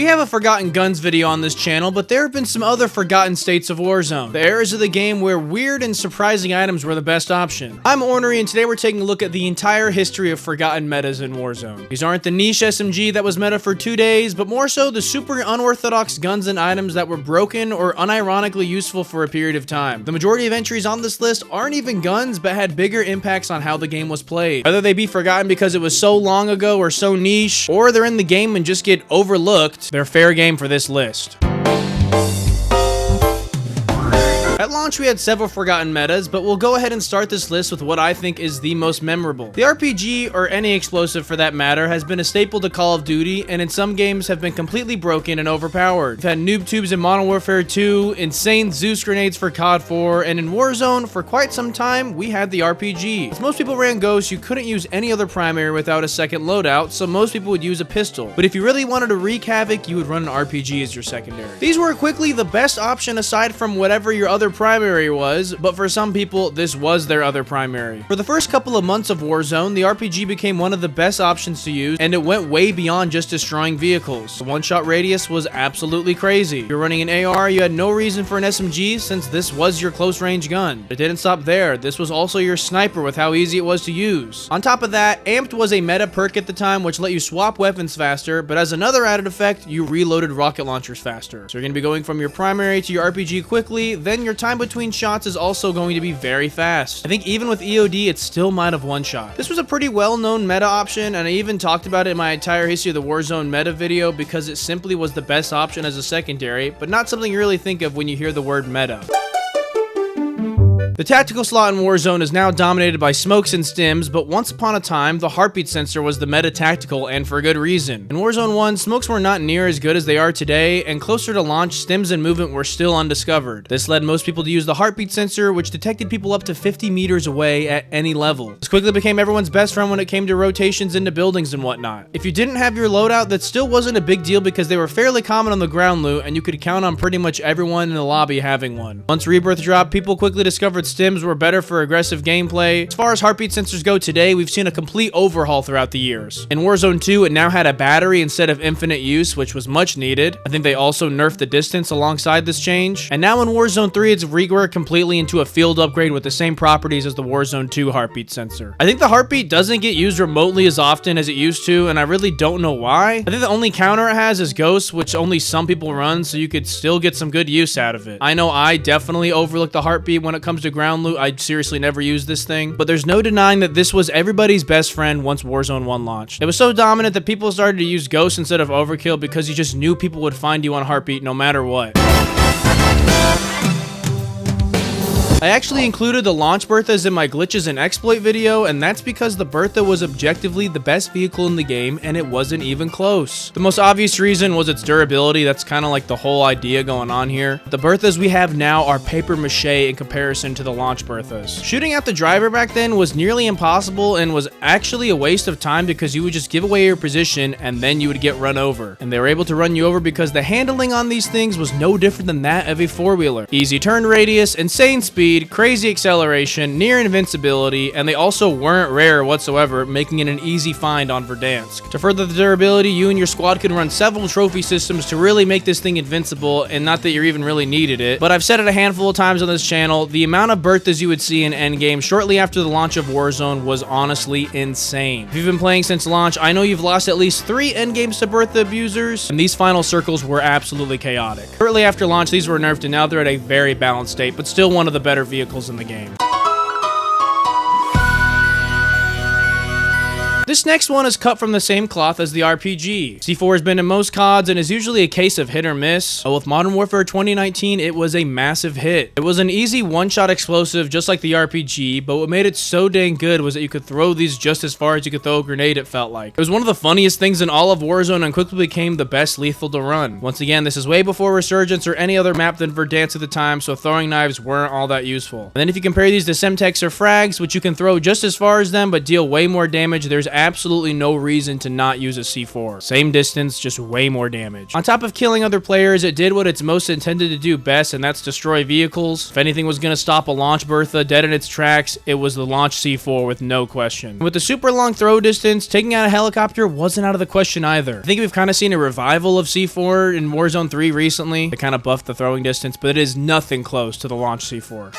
have a Forgotten Guns video on this channel, but there have been some other forgotten states of Warzone. The eras of the game where weird and surprising items were the best option. I'm Ornery, and today we're taking a look at the entire history of forgotten metas in Warzone. These aren't the niche SMG that was meta for 2 days, but more so the super unorthodox guns and items that were broken or unironically useful for a period of time. The majority of entries on this list aren't even guns, but had bigger impacts on how the game was played. Whether they be forgotten because it was so long ago or so niche, or they're in the game and just get overlooked, they're fair game for this list. At launch, we had several forgotten metas, but we'll go ahead and start this list with what I think is the most memorable. The RPG, or any explosive for that matter, has been a staple to Call of Duty, and in some games have been completely broken and overpowered. We've had noob tubes in Modern Warfare 2, insane Zeus grenades for COD 4, and in Warzone, for quite some time, we had the RPG. As most people ran Ghost, you couldn't use any other primary without a second loadout, so most people would use a pistol. But if you really wanted to wreak havoc, you would run an RPG as your secondary. These were quickly the best option aside from whatever your other primary was, but for some people, this was their other primary. For the first couple of months of Warzone, the RPG became one of the best options to use, and it went way beyond just destroying vehicles. The one-shot radius was absolutely crazy. If you're running an AR, you had no reason for an SMG since this was your close-range gun. It didn't stop there. This was also your sniper with how easy it was to use. On top of that, Amped was a meta perk at the time, which let you swap weapons faster, but as another added effect, you reloaded rocket launchers faster. So you're going to be going from your primary to your RPG quickly, then your time between shots is also going to be very fast. I think even with EOD, it still might have one shot. This was a pretty well-known meta option, and I even talked about it in my entire history of the Warzone meta video because it simply was the best option as a secondary, but not something you really think of when you hear the word meta. The tactical slot in Warzone is now dominated by smokes and stims, but once upon a time, the heartbeat sensor was the meta tactical, and for good reason. In Warzone 1, smokes were not near as good as they are today, and closer to launch, stims and movement were still undiscovered. This led most people to use the heartbeat sensor, which detected people up to 50 meters away at any level. This quickly became everyone's best friend when it came to rotations into buildings and whatnot. If you didn't have your loadout, that still wasn't a big deal because they were fairly common on the ground loot, and you could count on pretty much everyone in the lobby having one. Once Rebirth dropped, people quickly discovered stims were better for aggressive gameplay. As far as heartbeat sensors go today, we've seen a complete overhaul throughout the years. In Warzone 2, it now had a battery instead of infinite use, which was much needed. I think they also nerfed the distance alongside this change. And now in Warzone 3, it's reworked completely into a field upgrade with the same properties as the Warzone 2 heartbeat sensor. I think the heartbeat doesn't get used remotely as often as it used to, and I really don't know why. I think the only counter it has is Ghost, which only some people run, so you could still get some good use out of it. I know I definitely overlook the heartbeat when it comes to ground loot. I seriously never used this thing, but there's no denying that this was everybody's best friend once Warzone 1 launched. It was so dominant that people started to use Ghost instead of Overkill because you just knew people would find you on heartbeat no matter what. I actually included the launch Berthas in my glitches and exploit video, and that's because the Bertha was objectively the best vehicle in the game, and it wasn't even close. The most obvious reason was its durability. That's kind of like the whole idea going on here. The Berthas we have now are paper mache in comparison to the launch Berthas. Shooting at the driver back then was nearly impossible and was actually a waste of time because you would just give away your position and then you would get run over. And they were able to run you over because the handling on these things was no different than that of a four-wheeler. Easy turn radius, insane speed, crazy acceleration, near invincibility, and they also weren't rare whatsoever, making it an easy find on Verdansk. To further the durability, you and your squad could run several trophy systems to really make this thing invincible, and not that you even really needed it, but I've said it a handful of times on this channel, the amount of Berthas you would see in endgame shortly after the launch of Warzone was honestly insane. If you've been playing since launch, I know you've lost at least 3 endgames to Bertha abusers, and these final circles were absolutely chaotic. Shortly after launch, these were nerfed, and now they're at a very balanced state, but still one of the better vehicles in the game. This next one is cut from the same cloth as the RPG. C4 has been in most CODs and is usually a case of hit or miss, but with Modern Warfare 2019, it was a massive hit. It was an easy one-shot explosive just like the RPG, but what made it so dang good was that you could throw these just as far as you could throw a grenade, it felt like. It was one of the funniest things in all of Warzone and quickly became the best lethal to run. Once again, this is way before Resurgence or any other map than Verdansk at the time, so throwing knives weren't all that useful. And then if you compare these to Semtex or Frags, which you can throw just as far as them but deal way more damage, there's absolutely no reason to not use a C4. Same distance, just way more damage. On top of killing other players, it did what it's most intended to do best, and that's destroy vehicles. If anything was going to stop a launch Bertha dead in its tracks, it was the launch C4 with no question. With the super long throw distance, taking out a helicopter wasn't out of the question either. I think we've kind of seen a revival of C4 in Warzone 3 recently. They kind of buffed the throwing distance, but it is nothing close to the launch C4.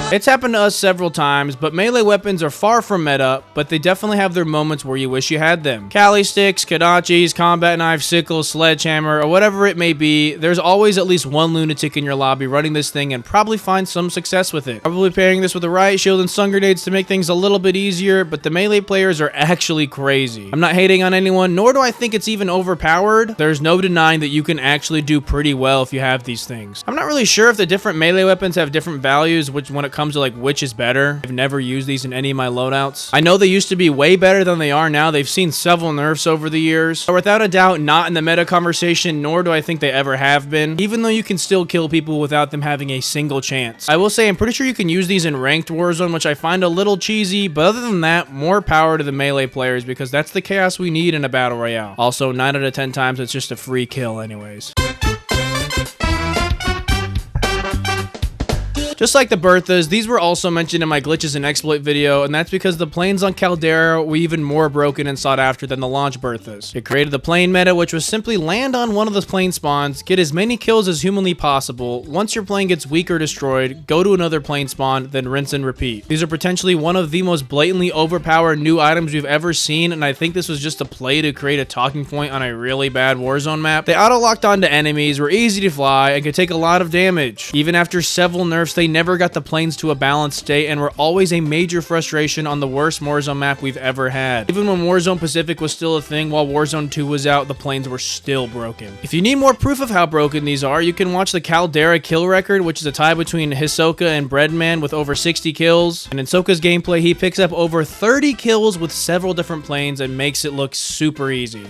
It's happened to us several times, but melee weapons are far from meta, but they definitely have their moments where you wish you had them. Cali sticks, kadachis, combat knives, sickles, sledgehammer, or whatever it may be, there's always at least one lunatic in your lobby running this thing and probably find some success with it. Probably pairing this with a riot shield and stun grenades to make things a little bit easier, but the melee players are actually crazy. I'm not hating on anyone, nor do I think it's even overpowered. There's no denying that you can actually do pretty well if you have these things. I'm not really sure if the different melee weapons have different values, which when it comes to like which is better. I've never used these in any of my loadouts. I know they used to be way better than they are now. They've seen several nerfs over the years. So without a doubt, not in the meta conversation, nor do I think they ever have been, even though you can still kill people without them having a single chance. I will say I'm pretty sure you can use these in ranked Warzone, which I find a little cheesy, but other than that, more power to the melee players because that's the chaos we need in a battle royale. Also, 9 out of 10 times it's just a free kill anyways. Just like the Berthas, these were also mentioned in my glitches and exploit video, and that's because the planes on Caldera were even more broken and sought after than the launch Berthas. It created the plane meta, which was simply land on one of the plane spawns, get as many kills as humanly possible. Once your plane gets weak or destroyed, go to another plane spawn, then rinse and repeat. These are potentially one of the most blatantly overpowered new items we've ever seen, and I think this was just a play to create a talking point on a really bad Warzone map. They auto-locked onto enemies, were easy to fly, and could take a lot of damage. Even after several nerfs, they never got the planes to a balanced state and were always a major frustration on the worst Warzone map we've ever had. Even when Warzone Pacific was still a thing while Warzone 2 was out, the planes were still broken. If you need more proof of how broken these are, you can watch the Caldera kill record, which is a tie between Hisoka and Breadman with over 60 kills. And in Hisoka's gameplay, he picks up over 30 kills with several different planes and makes it look super easy.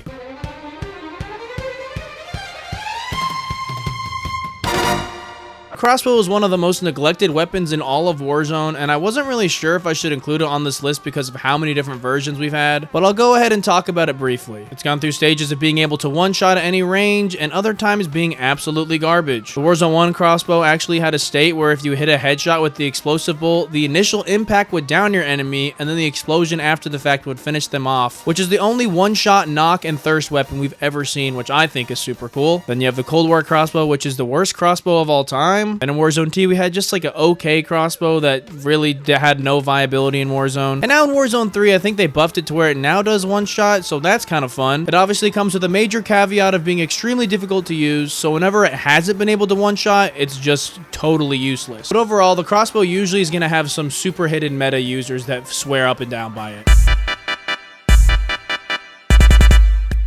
Crossbow is one of the most neglected weapons in all of Warzone, and I wasn't really sure if I should include it on this list because of how many different versions we've had, but I'll go ahead and talk about it briefly. It's gone through stages of being able to one-shot at any range, and other times being absolutely garbage. The Warzone 1 Crossbow actually had a state where if you hit a headshot with the explosive bolt, the initial impact would down your enemy, and then the explosion after the fact would finish them off, which is the only one-shot knock and thirst weapon we've ever seen, which I think is super cool. Then you have the Cold War Crossbow, which is the worst crossbow of all time. And in Warzone 2, we had just like an okay crossbow that really had no viability in Warzone. And now in Warzone 3, I think they buffed it to where it now does one shot, so that's kind of fun. It obviously comes with a major caveat of being extremely difficult to use, so whenever it hasn't been able to one shot, it's just totally useless. But overall, the crossbow usually is going to have some super hidden meta users that swear up and down by it.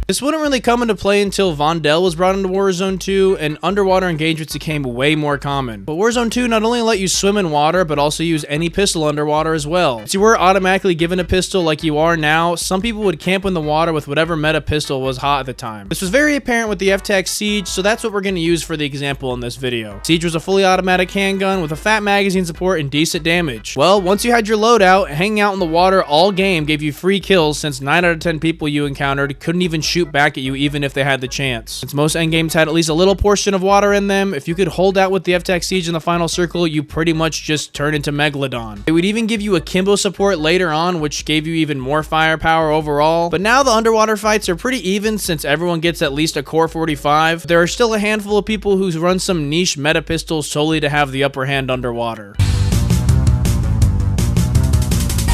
This wouldn't really come into play until Vondel was brought into Warzone 2, and underwater engagements became way more common. But Warzone 2 not only let you swim in water, but also use any pistol underwater as well. Since you were automatically given a pistol like you are now, some people would camp in the water with whatever meta pistol was hot at the time. This was very apparent with the FTAC Siege, so that's what we're going to use for the example in this video. Siege was a fully automatic handgun with a fat magazine support and decent damage. Well, once you had your loadout, hanging out in the water all game gave you free kills since 9 out of 10 people you encountered couldn't even shoot back at you even if they had the chance. Since most endgames had at least a little portion of water in them, if you could hold out with the FTAC Siege in the final circle, you pretty much just turn into Megalodon. It would even give you a Kimbo support later on, which gave you even more firepower overall. But now the underwater fights are pretty even since everyone gets at least a core 45. There are still a handful of people who run some niche meta pistols solely to have the upper hand underwater.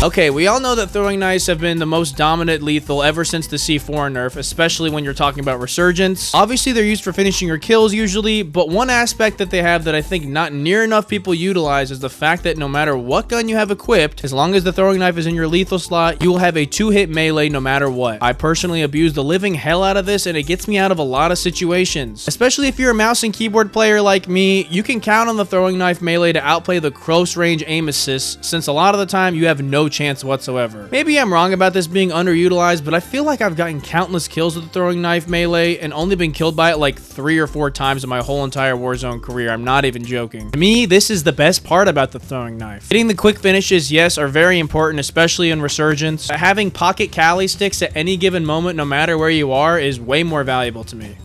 Okay, we all know that throwing knives have been the most dominant lethal ever since the C4 nerf, especially when you're talking about resurgence. Obviously, they're used for finishing your kills usually, but one aspect that they have that I think not near enough people utilize is the fact that no matter what gun you have equipped, as long as the throwing knife is in your lethal slot, you will have a 2-hit melee no matter what. I personally abuse the living hell out of this, and it gets me out of a lot of situations. Especially if you're a mouse and keyboard player like me, you can count on the throwing knife melee to outplay the close range aim assist, since a lot of the time you have no chance whatsoever. Maybe I'm wrong about this being underutilized, but I feel like I've gotten countless kills with the throwing knife melee and only been killed by it like 3 or 4 times in my whole entire Warzone career. I'm not even joking. To me, this is the best part about the throwing knife. Hitting the quick finishes, yes, are very important, especially in Resurgence. But having pocket Cali sticks at any given moment, no matter where you are, is way more valuable to me.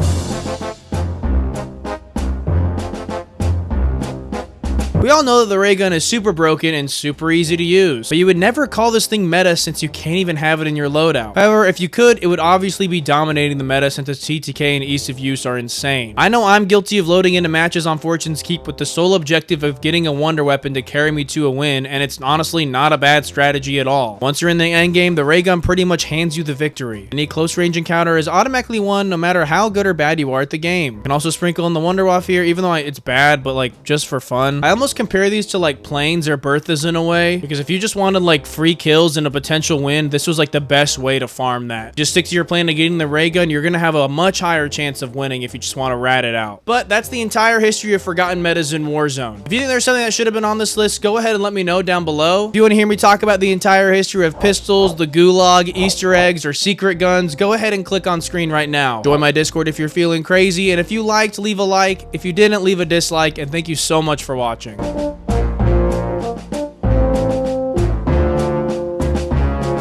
We all know that the Raygun is super broken and super easy to use, but you would never call this thing meta since you can't even have it in your loadout. However, if you could, it would obviously be dominating the meta since its TTK and ease of use are insane. I know I'm guilty of loading into matches on Fortune's Keep with the sole objective of getting a wonder weapon to carry me to a win, and it's honestly not a bad strategy at all. Once you're in the endgame, the Raygun pretty much hands you the victory. Any close range encounter is automatically won no matter how good or bad you are at the game. You can also sprinkle in the wonder waff here, even though it's bad, but like just for fun. I almost compare these to like planes or Berthas in a way, because if you just wanted like free kills and a potential win, this was like the best way to farm that. Just stick to your plan of getting the Raygun. You're gonna have a much higher chance of winning if you just want to rat it out. But that's the entire history of forgotten metas in Warzone. If you think there's something that should have been on this list, go ahead and let me know down below. If you want to hear me talk about the entire history of pistols, the gulag, Easter eggs, or secret guns, go ahead and click on screen right now. Join my Discord if you're feeling crazy, and if you liked, leave a like. If you didn't, leave a dislike, and thank you so much for watching.